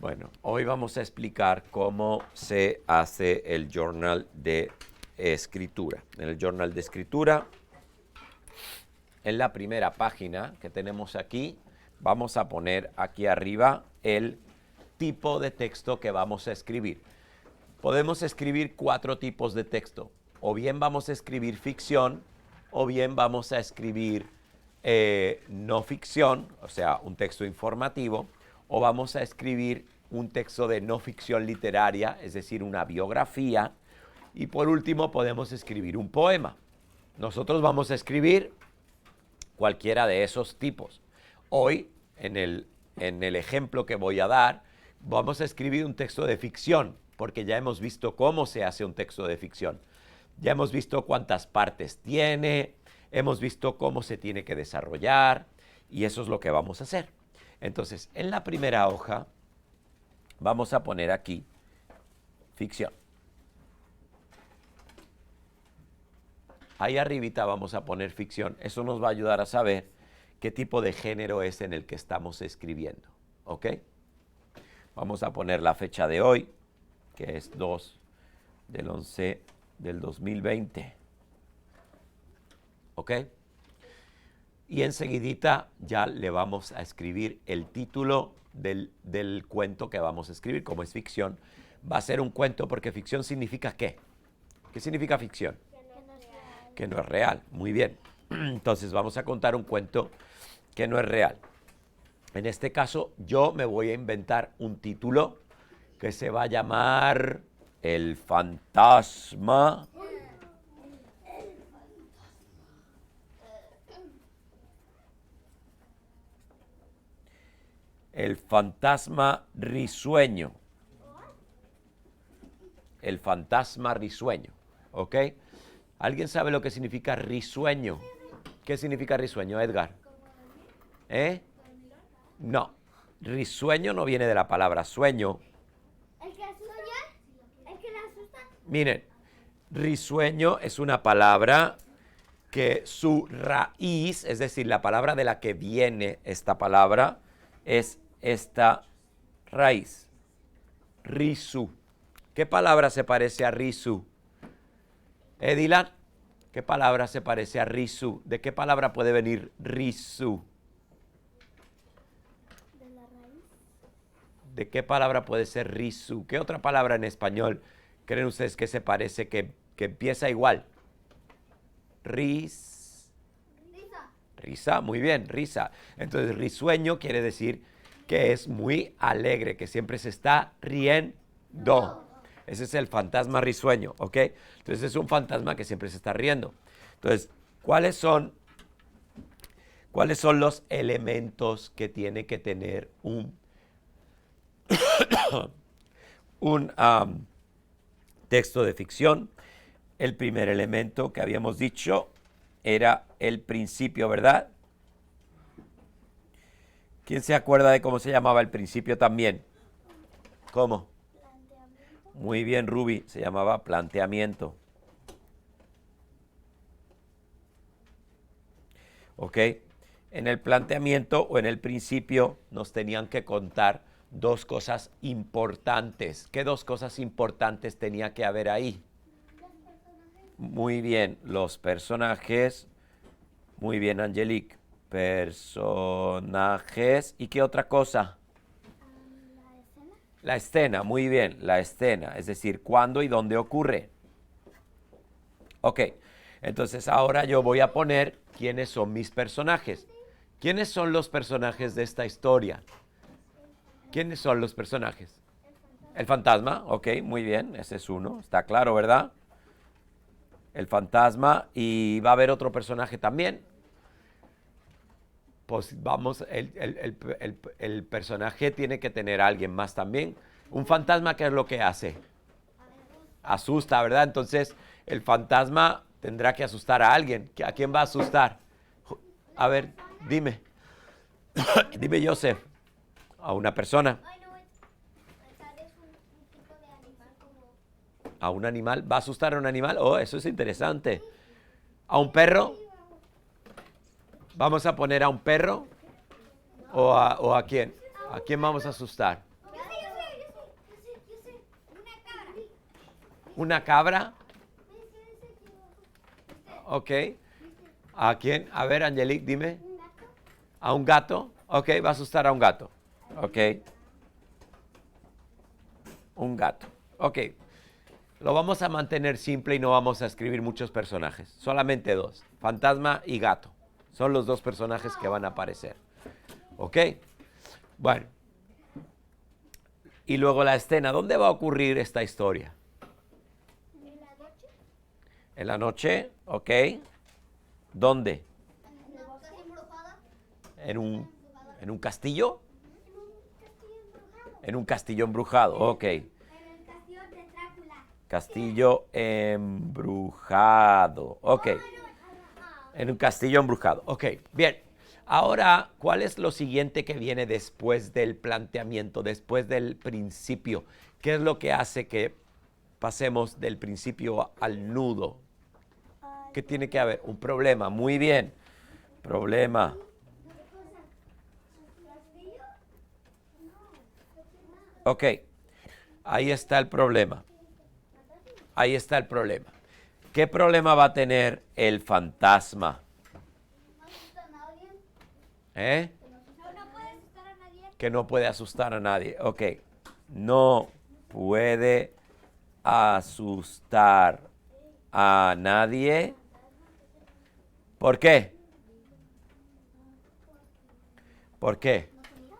Bueno, hoy vamos a explicar cómo se hace el journal de escritura. En el journal de escritura, en la primera página que tenemos aquí, vamos a poner aquí arriba el tipo de texto que vamos a escribir. Podemos escribir 4 tipos de texto. O bien vamos a escribir ficción, o bien vamos a escribir no ficción, o sea, un texto informativo, o vamos a escribir un texto de no ficción literaria, es decir, una biografía. Y por último, podemos escribir un poema. Nosotros vamos a escribir cualquiera de esos tipos. Hoy, en el ejemplo que voy a dar, vamos a escribir un texto de ficción, porque ya hemos visto cómo se hace un texto de ficción. Ya hemos visto cuántas partes tiene, hemos visto cómo se tiene que desarrollar, y eso es lo que vamos a hacer. Entonces, en la primera hoja, vamos a poner aquí ficción. Ahí arribita vamos a poner ficción. Eso nos va a ayudar a saber qué tipo de género es en el que estamos escribiendo. ¿Ok? Vamos a poner la fecha de hoy, que es 2/11 del 2020. ¿Ok? Y enseguidita ya le vamos a escribir el título del cuento que vamos a escribir. Como es ficción, va a ser un cuento porque ficción significa ¿qué? ¿Qué significa ficción? Que no es real. Muy bien. Entonces vamos a contar un cuento que no es real. En este caso, yo me voy a inventar un título que se va a llamar El fantasma risueño. El fantasma risueño. ¿Ok? ¿Alguien sabe lo que significa risueño? ¿Qué significa risueño, Edgar? ¿Eh? No. Risueño no viene de la palabra sueño. ¿El que asusta? ¿El que le asusta? Miren, risueño es una palabra que su raíz, es decir, la palabra de la que viene esta palabra, es esta raíz. Risu. ¿Qué palabra se parece a risu? Edilan, ¿qué palabra se parece a risu? ¿De qué palabra puede venir risu? De la raíz. ¿De qué palabra puede ser risu? ¿Qué otra palabra en español creen ustedes que se parece, que empieza igual? Risa. Risa, muy bien, risa. Entonces, risueño quiere decir que es muy alegre, que siempre se está riendo. Ese es el fantasma risueño, ¿ok? Entonces, es un fantasma que siempre se está riendo. Entonces, ¿cuáles son los elementos que tiene que tener un texto de ficción? El primer elemento que habíamos dicho era el principio, ¿verdad? ¿Quién se acuerda de cómo se llamaba el principio también? ¿Cómo? Planteamiento. Muy bien, Ruby, se llamaba planteamiento. ¿Ok? En el planteamiento o en el principio nos tenían que contar 2 cosas importantes. ¿Qué 2 cosas importantes tenía que haber ahí? Muy bien, los personajes. Muy bien, Angelique. Personajes. ¿Y qué otra cosa? La escena. La escena, muy bien, la escena. Es decir, cuándo y dónde ocurre. Ok, entonces ahora yo voy a poner quiénes son mis personajes. ¿Quiénes son los personajes de esta historia? ¿Quiénes son los personajes? El fantasma, ok, muy bien, ese es uno. Está claro, ¿verdad? El fantasma, y va a haber otro personaje también. Pues vamos, el personaje tiene que tener a alguien más también. Un fantasma, ¿qué es lo que hace? Asusta, ¿verdad? Entonces, el fantasma tendrá que asustar a alguien. ¿A quién va a asustar? A ver, dime. Dime, Joseph. A una persona. Ay, no, pensar es un tipo de animal como... A un animal. ¿Va a asustar a un animal? Oh, eso es interesante. ¿A un perro? ¿Vamos a poner a un perro? ¿O a quién? ¿A quién vamos a asustar? Yo sí, ¿Una cabra? Ok. ¿A quién? A ver, Angelique, dime. ¿Un gato? ¿A un gato? Ok, va a asustar a un gato. Ok. Un gato. Ok. Lo vamos a mantener simple y no vamos a escribir muchos personajes. Solamente dos. Fantasma y gato. Son los dos personajes que van a aparecer. ¿Ok? Bueno. Y luego la escena. ¿Dónde va a ocurrir esta historia? ¿En la noche? En la noche. ¿Ok? ¿Dónde? ¿En una casa embrujada? ¿En un castillo? En un castillo embrujado. En un castillo embrujado. Ok. En el castillo de Drácula. Castillo embrujado. Ok. En un castillo embrujado. Ok, bien. Ahora, ¿cuál es lo siguiente que viene después del planteamiento, después del principio? ¿Qué es lo que hace que pasemos del principio al nudo? ¿Qué tiene que haber? Un problema. Muy bien. Problema. ¿Castillo? Ok. Ahí está el problema. Ahí está el problema. ¿Qué problema va a tener el fantasma? ¿No asusta a nadie? ¿Eh? ¿No puede asustar a nadie? Que no puede asustar a nadie. Ok. No puede asustar a nadie. ¿Por qué? ¿Por qué? ¿No se mira?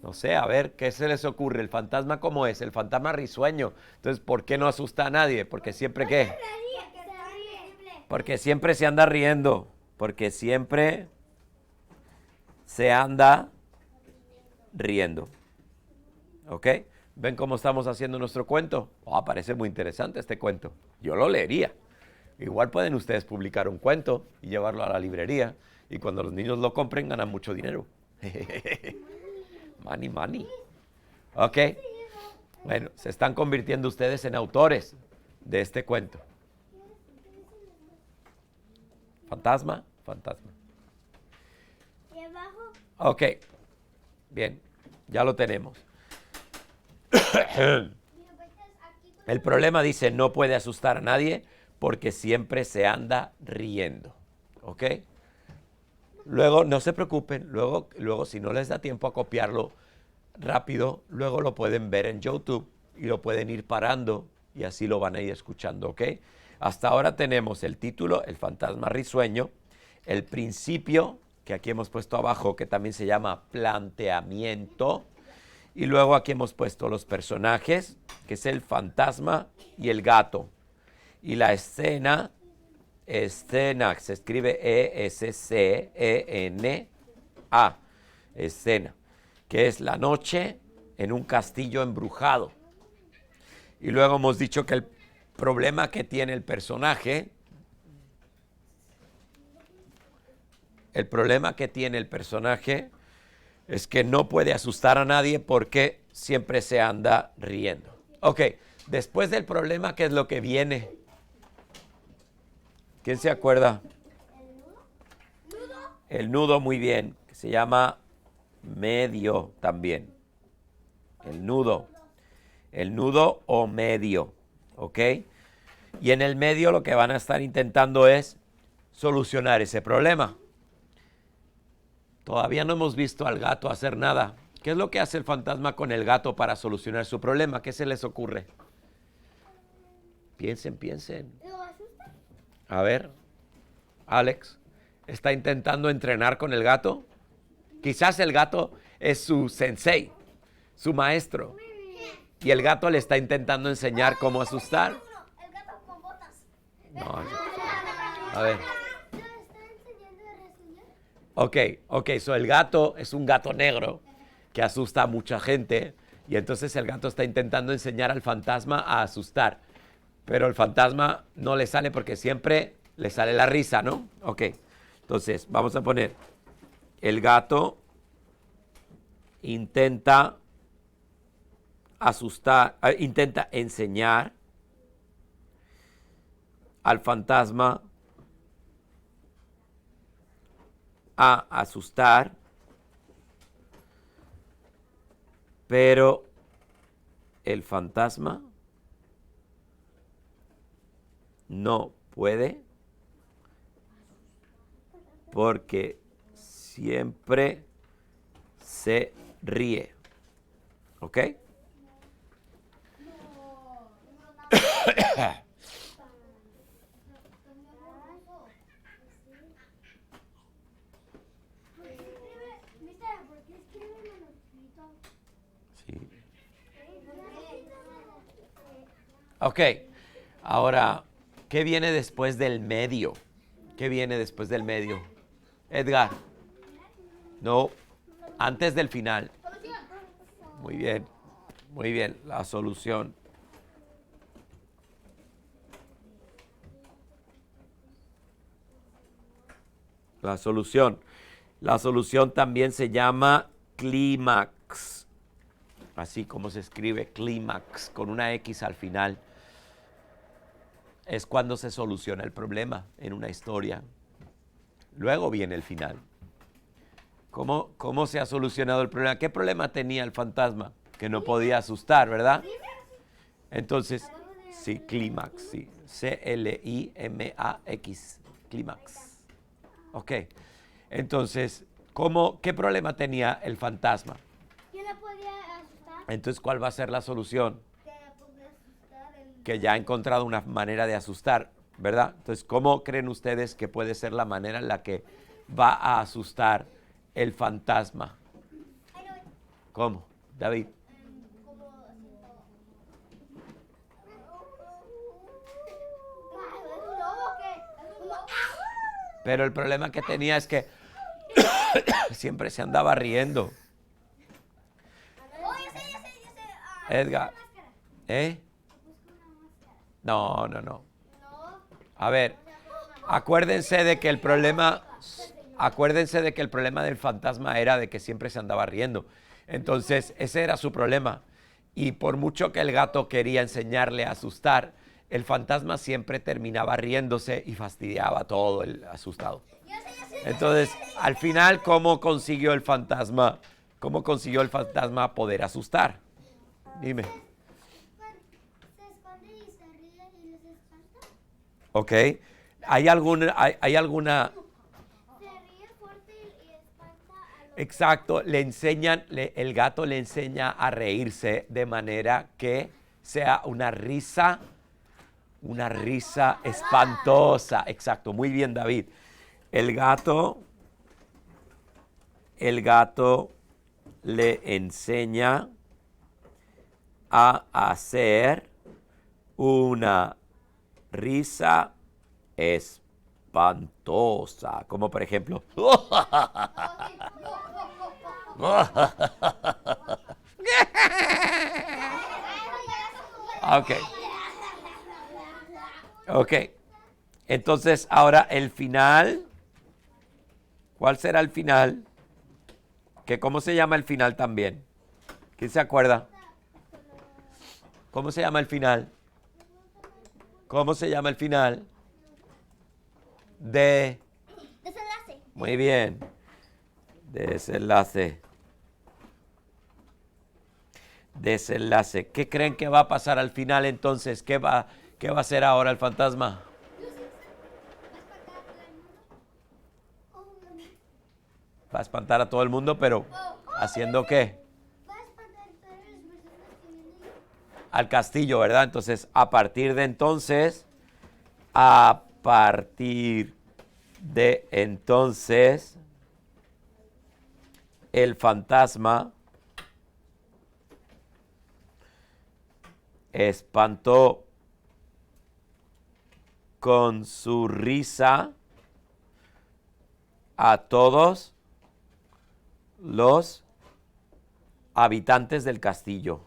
No sé, a ver, ¿qué se les ocurre? ¿El fantasma cómo es? El fantasma risueño. Entonces, ¿por qué no asusta a nadie? Porque siempre ¿qué? Porque se ríe. Porque siempre se anda riendo. Porque siempre se anda riendo. ¿Ok? ¿Ven cómo estamos haciendo nuestro cuento? Parece muy interesante este cuento. Yo lo leería. Igual pueden ustedes publicar un cuento y llevarlo a la librería. Y cuando los niños lo compren, ganan mucho dinero. Money, money. ¿Ok? Bueno, se están convirtiendo ustedes en autores de este cuento. ¿Fantasma? Fantasma. ¿Y abajo? Ok. Bien, ya lo tenemos. El problema dice, no puede asustar a nadie porque siempre se anda riendo. ¿Ok? Luego, no se preocupen, luego si no les da tiempo a copiarlo rápido, luego lo pueden ver en YouTube y lo pueden ir parando y así lo van a ir escuchando, ¿ok? Hasta ahora tenemos el título, El fantasma risueño, el principio, que aquí hemos puesto abajo, que también se llama planteamiento, y luego aquí hemos puesto los personajes, que es el fantasma y el gato. Y la escena, se escribe E-S-C-E-N-A, escena, que es la noche en un castillo embrujado. Y luego hemos dicho que el problema que tiene el personaje, es que no puede asustar a nadie porque siempre se anda riendo. Ok, después del problema, ¿qué es lo que viene? ¿Quién se acuerda? El nudo, muy bien, que se llama medio también. El nudo o medio, ¿ok? Y en el medio lo que van a estar intentando es solucionar ese problema. Todavía no hemos visto al gato hacer nada. ¿Qué es lo que hace el fantasma con el gato para solucionar su problema? ¿Qué se les ocurre? Piensen. ¿Lo asusta? A ver, Alex, ¿está intentando entrenar con el gato? Quizás el gato es su sensei, su maestro. Y el gato le está intentando enseñar cómo asustar. El gato con botas. No. A ver. ¿Lo está enseñando a resolver? Ok, so el gato es un gato negro que asusta a mucha gente y entonces el gato está intentando enseñar al fantasma a asustar. Pero el fantasma no le sale porque siempre le sale la risa, ¿no? Ok, entonces vamos a poner, el gato intenta asustar, intenta enseñar al fantasma a asustar, pero el fantasma no puede porque siempre se ríe. ¿Ok? Sí. Ok. Ahora, ¿qué viene después del medio? ¿Qué viene después del medio? Edgar. No. Antes del final. Muy bien. Muy bien. La solución. La solución. La solución también se llama clímax. Así como se escribe clímax, con una X al final. Es cuando se soluciona el problema en una historia. Luego viene el final. ¿Cómo se ha solucionado el problema? ¿Qué problema tenía el fantasma? Que no podía asustar, ¿verdad? Entonces, sí, clímax, sí. C-L-I-M-A-X. Clímax. Ok. Entonces, ¿qué problema tenía el fantasma? ¿Quién la podía asustar? Entonces, ¿cuál va a ser la solución? Que la podía asustar Que ya ha encontrado una manera de asustar, ¿verdad? Entonces, ¿cómo creen ustedes que puede ser la manera en la que va a asustar el fantasma? ¿Cómo, David? como haciendo... ¿Es un lobo o qué? ¿Es un lobo? Pero el problema que tenía es que siempre se andaba riendo. Oh, ya sé. Edgar. ¿Eh? No. No. A ver, acuérdense de que el problema del fantasma era de que siempre se andaba riendo. Entonces, ese era su problema. Y por mucho que el gato quería enseñarle a asustar, el fantasma siempre terminaba riéndose y fastidiaba a todo el asustado. Entonces, al final, ¿cómo consiguió el fantasma poder asustar? Dime. Se esconde y se ríe y les espanta. ¿Ok? ¿Hay alguna Se ríe fuerte y espanta a los... Exacto, el gato le enseña a reírse de manera que sea una risa espantosa. Exacto, muy bien, David. El gato le enseña a hacer una risa espantosa, como por ejemplo, Ok. Entonces, ahora el final. ¿Cuál será el final? ¿Cómo se llama el final también? ¿Quién se acuerda? ¿Cómo se llama el final? ¿Cómo se llama el final? Desenlace. Muy bien. Desenlace. ¿Qué creen que va a pasar al final entonces? ¿Qué va a hacer ahora el fantasma? Va a espantar a todo el mundo, pero ¿haciendo qué? Va a espantar a todas las personas que vienen. Al castillo, ¿verdad? Entonces, a partir de entonces, el fantasma espantó con su risa a todos los habitantes del castillo.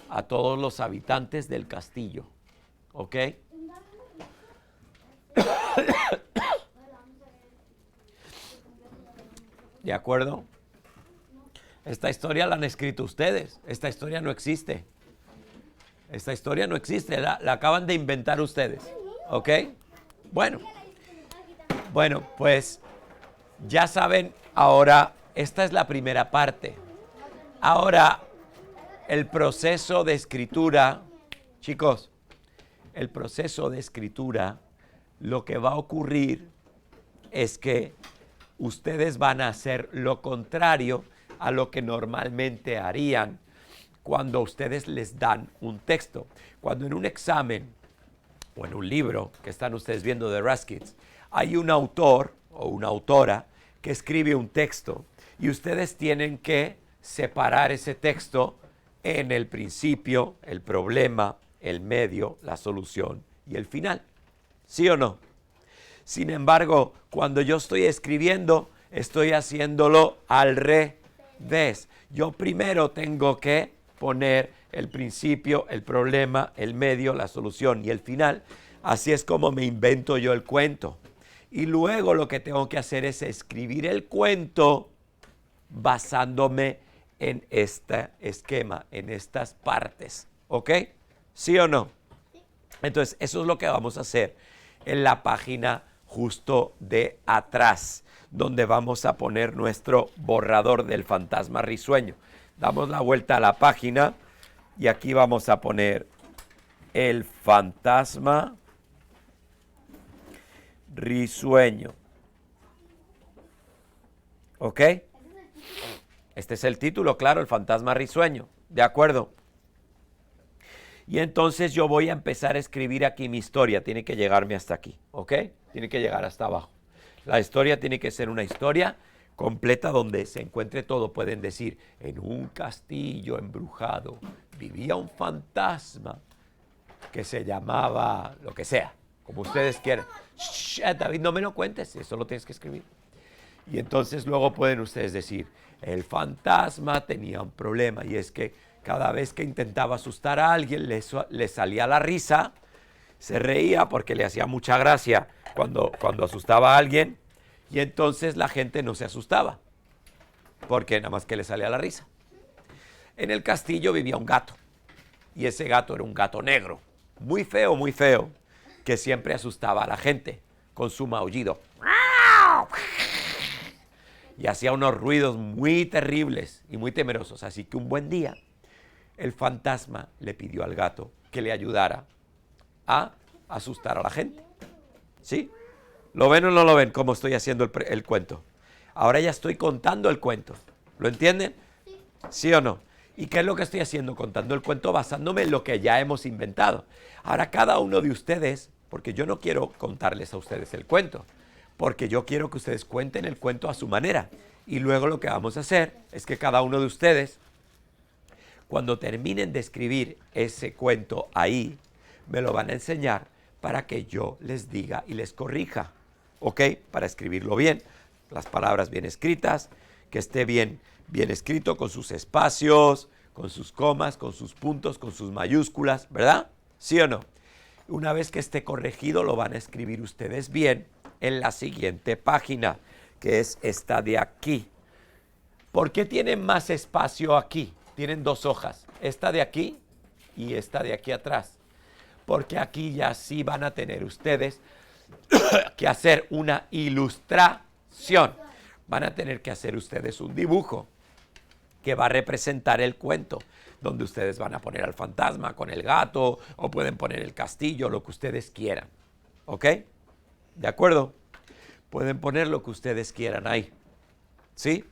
A todos los habitantes del castillo. ¿Ok? ¿De acuerdo? Esta historia la han escrito ustedes. Esta historia no existe. La acaban de inventar ustedes. ¿Ok? Bueno, pues ya saben, ahora esta es la primera parte. Ahora, el proceso de escritura, chicos, el proceso de escritura, lo que va a ocurrir es que ustedes van a hacer lo contrario a lo que normalmente harían cuando ustedes les dan un texto. Cuando en un examen o en un libro que están ustedes viendo de Ruskids, hay un autor o una autora que escribe un texto y ustedes tienen que separar ese texto en el principio, el problema, el medio, la solución y el final. ¿Sí o no? Sin embargo, cuando yo estoy escribiendo, estoy haciéndolo al revés. Yo primero tengo que poner el principio, el problema, el medio, la solución y el final. Así es como me invento yo el cuento. Y luego lo que tengo que hacer es escribir el cuento basándome en este esquema, en estas partes. ¿Ok? ¿Sí o no? Entonces, eso es lo que vamos a hacer en la página justo de atrás, donde vamos a poner nuestro borrador del fantasma risueño. Damos la vuelta a la página y aquí vamos a poner el fantasma risueño. ¿Ok? Este es el título, claro, el fantasma risueño. ¿De acuerdo? Y entonces yo voy a empezar a escribir aquí mi historia. Tiene que llegarme hasta aquí, ¿ok? Tiene que llegar hasta abajo. La historia tiene que ser una historia completa donde se encuentre todo. Pueden decir, en un castillo embrujado vivía un fantasma que se llamaba lo que sea, como ustedes quieran. Shh, David, no me lo cuentes, eso lo tienes que escribir. Y entonces luego pueden ustedes decir, el fantasma tenía un problema y es que cada vez que intentaba asustar a alguien le salía la risa, se reía porque le hacía mucha gracia cuando asustaba a alguien y entonces la gente no se asustaba porque nada más que le salía la risa. En el castillo vivía un gato y ese gato era un gato negro, muy feo, que siempre asustaba a la gente con su maullido. Y hacía unos ruidos muy terribles y muy temerosos. Así que un buen día, el fantasma le pidió al gato que le ayudara a asustar a la gente. ¿Sí? ¿Lo ven o no lo ven cómo estoy haciendo el cuento? Ahora ya estoy contando el cuento. ¿Lo entienden? ¿Sí o no? ¿Y qué es lo que estoy haciendo? Contando el cuento basándome en lo que ya hemos inventado. Ahora cada uno de ustedes, porque yo no quiero contarles a ustedes el cuento, porque yo quiero que ustedes cuenten el cuento a su manera. Y luego lo que vamos a hacer es que cada uno de ustedes, cuando terminen de escribir ese cuento ahí, me lo van a enseñar para que yo les diga y les corrija. ¿Ok? Para escribirlo bien, las palabras bien escritas, que esté bien escrito con sus espacios, con sus comas, con sus puntos, con sus mayúsculas, ¿verdad? ¿Sí o no? Una vez que esté corregido, lo van a escribir ustedes bien en la siguiente página, que es esta de aquí. ¿Por qué tienen más espacio aquí? Tienen dos hojas, esta de aquí y esta de aquí atrás. Porque aquí ya sí van a tener ustedes que hacer una ilustración. Van a tener que hacer ustedes un dibujo que va a representar el cuento, donde ustedes van a poner al fantasma con el gato o pueden poner el castillo, lo que ustedes quieran. ¿Ok? ¿De acuerdo? Pueden poner lo que ustedes quieran ahí. ¿Sí?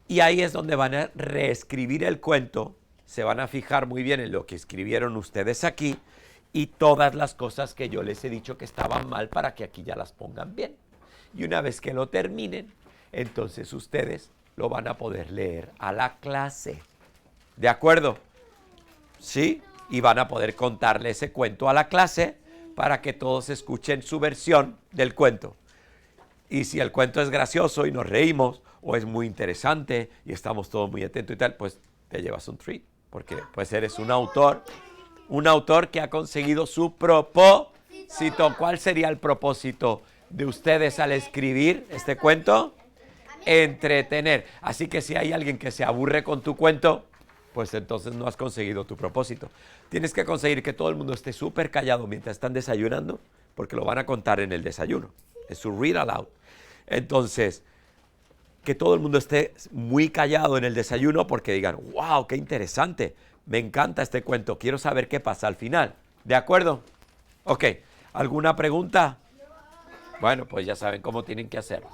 Y ahí es donde van a reescribir el cuento. Se van a fijar muy bien en lo que escribieron ustedes aquí y todas las cosas que yo les he dicho que estaban mal para que aquí ya las pongan bien. Y una vez que lo terminen, entonces ustedes lo van a poder leer a la clase. ¿De acuerdo? ¿Sí? Y van a poder contarle ese cuento a la clase para que todos escuchen su versión del cuento. Y si el cuento es gracioso y nos reímos, o es muy interesante y estamos todos muy atentos y tal, pues te llevas un treat, porque pues eres un autor que ha conseguido su propósito. ¿Cuál sería el propósito de ustedes al escribir este cuento? Entretener. Así que si hay alguien que se aburre con tu cuento, pues entonces no has conseguido tu propósito. Tienes que conseguir que todo el mundo esté súper callado mientras están desayunando, porque lo van a contar en el desayuno. Es su read aloud. Entonces, que todo el mundo esté muy callado en el desayuno porque digan, wow, qué interesante, me encanta este cuento, quiero saber qué pasa al final. ¿De acuerdo? Ok, ¿alguna pregunta? Bueno, pues ya saben cómo tienen que hacerlo.